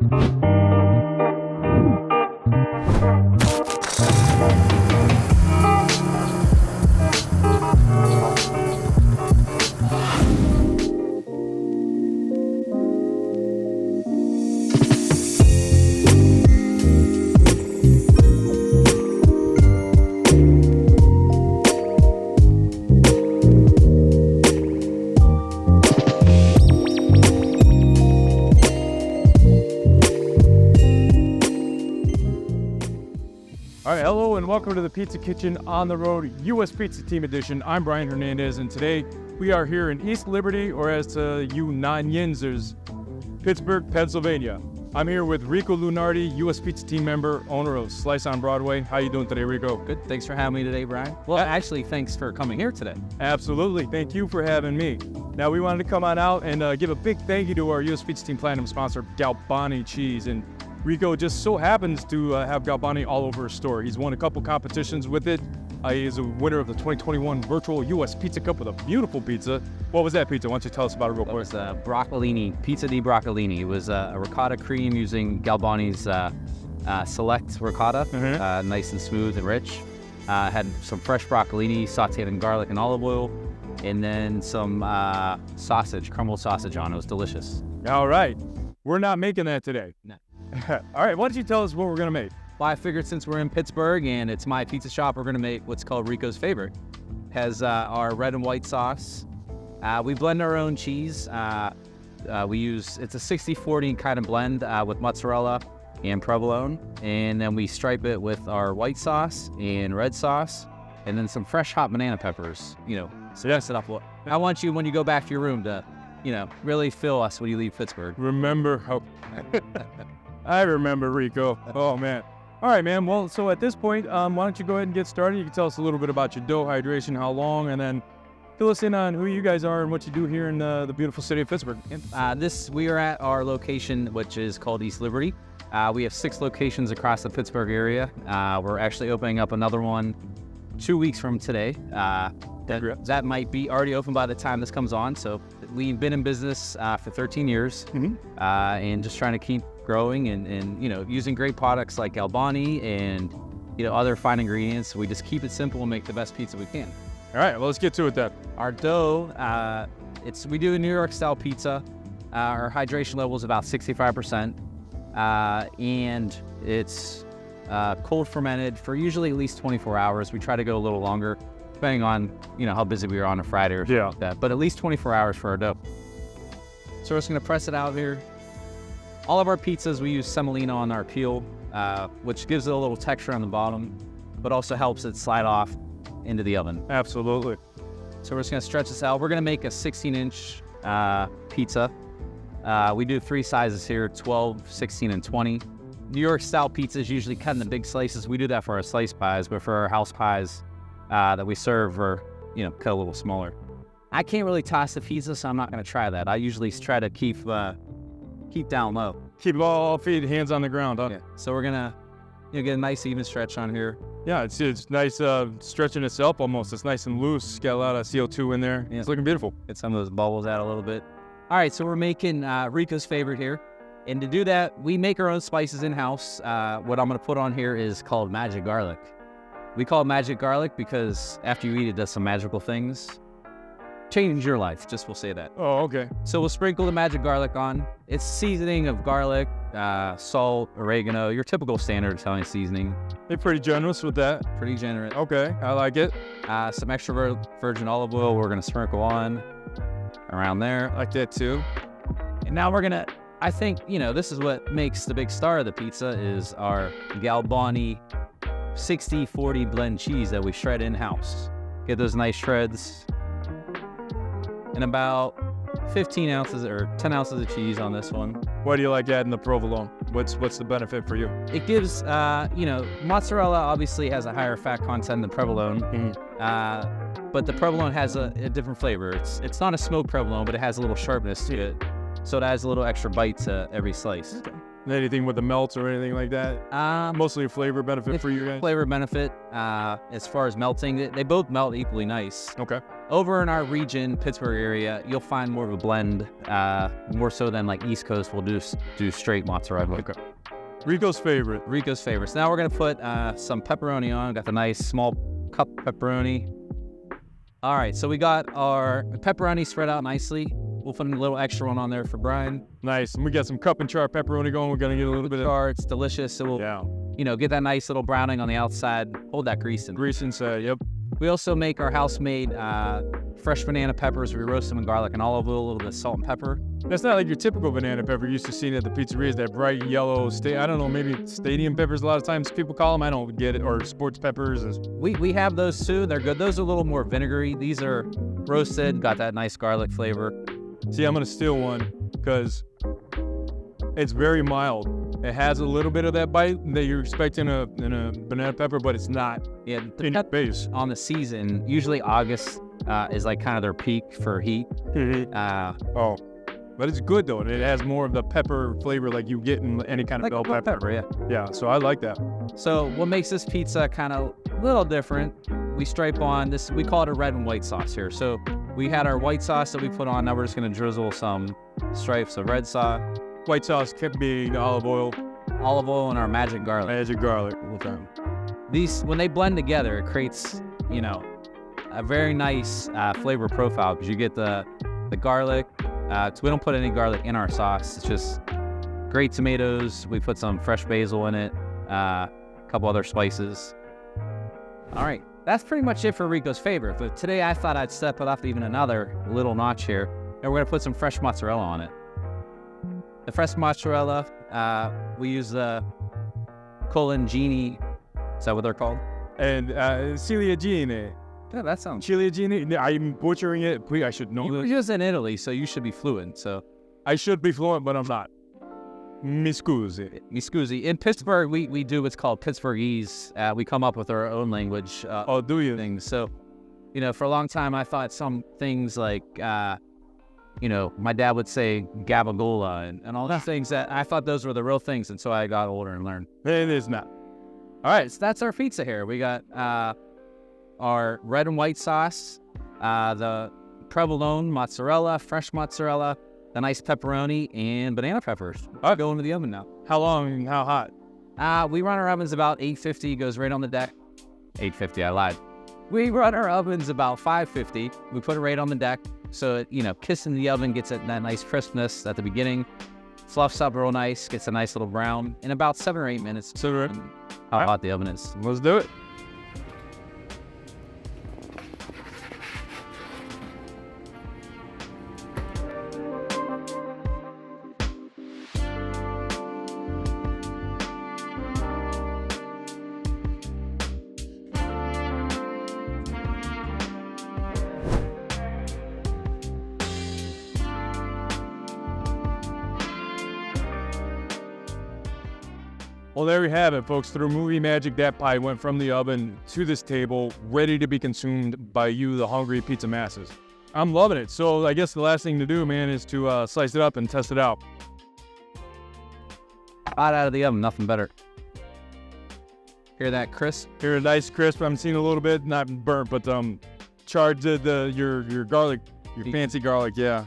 All right, hello and welcome to the Pizza Kitchen on the Road U.S. Pizza Team Edition. I'm Brian Hernandez, and today we are here in East Liberty, or as to you non-yinzers, Pittsburgh, Pennsylvania. I'm here with Rico Lunardi, U.S. Pizza Team member, owner of Slice on Broadway. How you doing today, Rico? Good. Thanks for having me today, Brian. Well, actually, thanks for coming here today. Absolutely. Thank you for having me. Now, we wanted to come on out and give a big thank you to our U.S. Pizza Team Platinum sponsor, Galbani Cheese. And Rico just so happens to have Galbani all over his store. He's won a couple competitions with it. He is a winner of the 2021 Virtual U.S. Pizza Cup with a beautiful pizza. What was that pizza? Why don't you tell us about it real quick? It was broccolini, pizza di broccolini. It was a ricotta cream using Galbani's select ricotta, nice and smooth and rich. Had some fresh broccolini sauteed in garlic and olive oil, and then some sausage, crumbled sausage on it. It was delicious. All right. We're not making that today. No. All right, why don't you tell us what we're going to make? Well, I figured since we're in Pittsburgh and it's my pizza shop, we're going to make what's called Rico's Favorite. It has our red and white sauce. We blend our own cheese. It's a 60-40 kind of blend with mozzarella and provolone. And then we stripe it with our white sauce and red sauce, and then some fresh hot banana peppers, so that's it up. I want you, when you go back to your room, to, really feel us when you leave Pittsburgh. Remember how... I remember, Rico. Oh, man. All right, man. Well, so at this point, why don't you go ahead and get started? You can tell us a little bit about your dough hydration, how long, and then fill us in on who you guys are and what you do here in the beautiful city of Pittsburgh. We are at our location, which is called East Liberty. We have 6 locations across the Pittsburgh area. We're actually opening up another one 2 weeks from today. That might be already open by the time this comes on. So we've been in business for 13 years, and just trying to keep growing and using great products like Galbani and other fine ingredients. We just keep it simple and make the best pizza we can. All right, well, let's get to it then. Our dough, we do a New York style pizza. Our hydration level is about 65%, and it's cold fermented for usually at least 24 hours. We try to go a little longer, depending on how busy we are on a Friday or something like that. But at least 24 hours for our dough. So we're just gonna press it out here. All of our pizzas, we use semolina on our peel, which gives it a little texture on the bottom, but also helps it slide off into the oven. Absolutely. So we're just gonna stretch this out. We're gonna make a 16-inch pizza. We do 3 sizes here, 12, 16, and 20. New York style pizzas usually cut into big slices. We do that for our slice pies, but for our house pies that we serve, we're cut a little smaller. I can't really toss the pizza, so I'm not gonna try that. I usually try to keep down low. Keep all feet, hands on the ground, huh? Yeah. So we're gonna get a nice even stretch on here. Yeah, it's nice stretching itself almost. It's nice and loose. Got a lot of CO2 in there. Yeah. It's looking beautiful. Get some of those bubbles out a little bit. All right, so we're making Rico's Favorite here. And to do that, we make our own spices in-house. What I'm gonna put on here is called magic garlic. We call it magic garlic because after you eat it, does some magical things. Change your life, we'll say that. Oh, okay. So we'll sprinkle the magic garlic on. It's seasoning of garlic, salt, oregano, your typical standard Italian seasoning. They're pretty generous with that. Pretty generous. Okay, I like it. Some extra virgin olive oil we're gonna sprinkle on around there. I like that too. And now we're gonna, I think, this is what makes the big star of the pizza is our Galbani 60-40 blend cheese that we shred in-house. Get those nice shreds. And about 15 ounces or 10 ounces of cheese on this one. Why do you like adding the provolone? What's the benefit for you? It gives, mozzarella obviously has a higher fat content than provolone, but the provolone has a different flavor. It's not a smoked provolone, but it has a little sharpness to it, so it adds a little extra bite to every slice. Okay. Anything with the melts or anything like that? Mostly a flavor benefit for you guys? Flavor benefit. As far as melting, they both melt equally nice. Okay. Over in our region, Pittsburgh area, you'll find more of a blend, more so than like East Coast. We'll do straight mozzarella. Okay. Rico's favorite. Rico's favorite. So now we're gonna put some pepperoni on. Got the nice small cup pepperoni. All right, so we got our pepperoni spread out nicely. We'll put a little extra one on there for Brian. Nice. And we got some cup and char pepperoni going. We're gonna get a little bit of char. It's delicious. So we'll, get that nice little browning on the outside. Hold that grease in. Grease inside. Yep. We also make our house-made fresh banana peppers. We roast them in garlic and olive oil, a little bit of salt and pepper. That's not like your typical banana pepper you used to see at the pizzerias, that bright yellow, I don't know, maybe stadium peppers a lot of times people call them. I don't get it. Or sports peppers. We have those too. They're good. Those are a little more vinegary. These are roasted, got that nice garlic flavor. See, I'm going to steal one because it's very mild. It has a little bit of that bite that you're expecting in a banana pepper, but it's not. Yeah, in base. On the season, usually August is like kind of their peak for heat. But it's good though. It has more of the pepper flavor like you get in any kind of bell pepper. Yeah, so I like that. So what makes this pizza kind of a little different, we stripe on this, we call it a red and white sauce here. So we had our white sauce that we put on. Now we're just going to drizzle some stripes of red sauce. White sauce kept being olive oil. Olive oil and our magic garlic. Magic garlic. These, when they blend together, it creates, a very nice flavor profile because you get the garlic. So we don't put any garlic in our sauce. It's just great tomatoes. We put some fresh basil in it, a couple other spices. All right, that's pretty much it for Rico's favorite. But today I thought I'd step it up even another little notch here. And we're gonna put some fresh mozzarella on it. The fresh mozzarella, we use the Ciliegini. Is that what they're called? And Ciliegini. Yeah, that sounds. Ciliegini. I'm butchering it. Please, I should know. You were just in Italy, so you should be fluent. So I should be fluent, but I'm not. Mi scusi. Mi scusi. In Pittsburgh, we do what's called Pittsburghese. We come up with our own language. Oh, do you? Things. So, for a long time, I thought some things like, my dad would say gabagola and all these things that I thought those were the real things until I got older and learned. It is not. All right, so that's our pizza here. We got our red and white sauce, the provolone mozzarella, fresh mozzarella, the nice pepperoni, and banana peppers. All right, go into the oven now. How long and how hot? We run our ovens about 850, goes right on the deck. 850, I lied. We run our ovens about 550. We put it right on the deck. So, kissing the oven gets that nice crispness at the beginning. Fluffs up real nice, gets a nice little brown in about 7 or 8 minutes. How hot the oven is. Let's do it. Well, there you have it, folks. Through movie magic, that pie went from the oven to this table, ready to be consumed by you, the hungry pizza masses. I'm loving it. So I guess the last thing to do, man, is to slice it up and test it out. Hot out of the oven, nothing better. Hear that crisp? Hear a nice crisp. I'm seeing a little bit, not burnt, but Char did your garlic, your fancy garlic, yeah.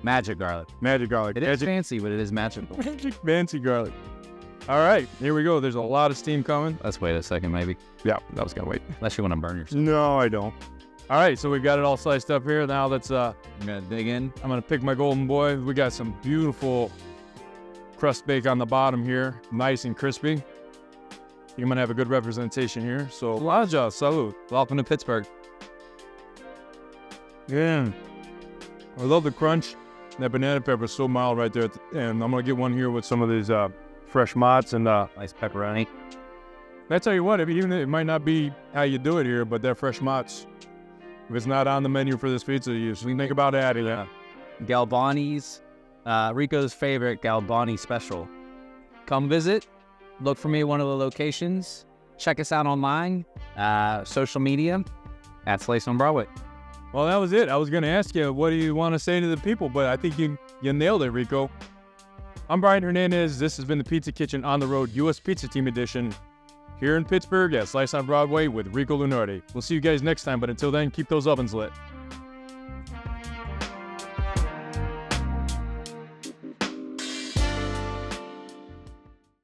Magic garlic. Magic garlic. It is fancy, but it is magical. Magic fancy garlic. All right, here we go. There's a lot of steam coming. Let's wait a second, maybe. Yeah, that was gonna wait. Unless you want to burn yourself. No, I don't. All right, so we've got it all sliced up here. Now let's. I'm gonna dig in. I'm gonna pick my golden boy. We got some beautiful crust bake on the bottom here, nice and crispy. You're gonna have a good representation here. So, Laja, salud. Welcome to Pittsburgh. Yeah, I love the crunch. That banana pepper is so mild right there. And I'm gonna get one here with some of these fresh mozz and nice pepperoni. I tell you what, even it might not be how you do it here, but that fresh mozz, if it's not on the menu for this pizza, you should think about adding that. Galbani's, Rico's favorite Galbani special. Come visit. Look for me at one of the locations. Check us out online, social media, at Slice on Broadway. Well, that was it. I was going to ask you, what do you want to say to the people? But I think you nailed it, Rico. I'm Brian Hernandez. This has been the Pizza Kitchen on the Road U.S. Pizza Team Edition. here in Pittsburgh at Slice on Broadway with Rico Lunardi. We'll see you guys next time, but until then, keep those ovens lit.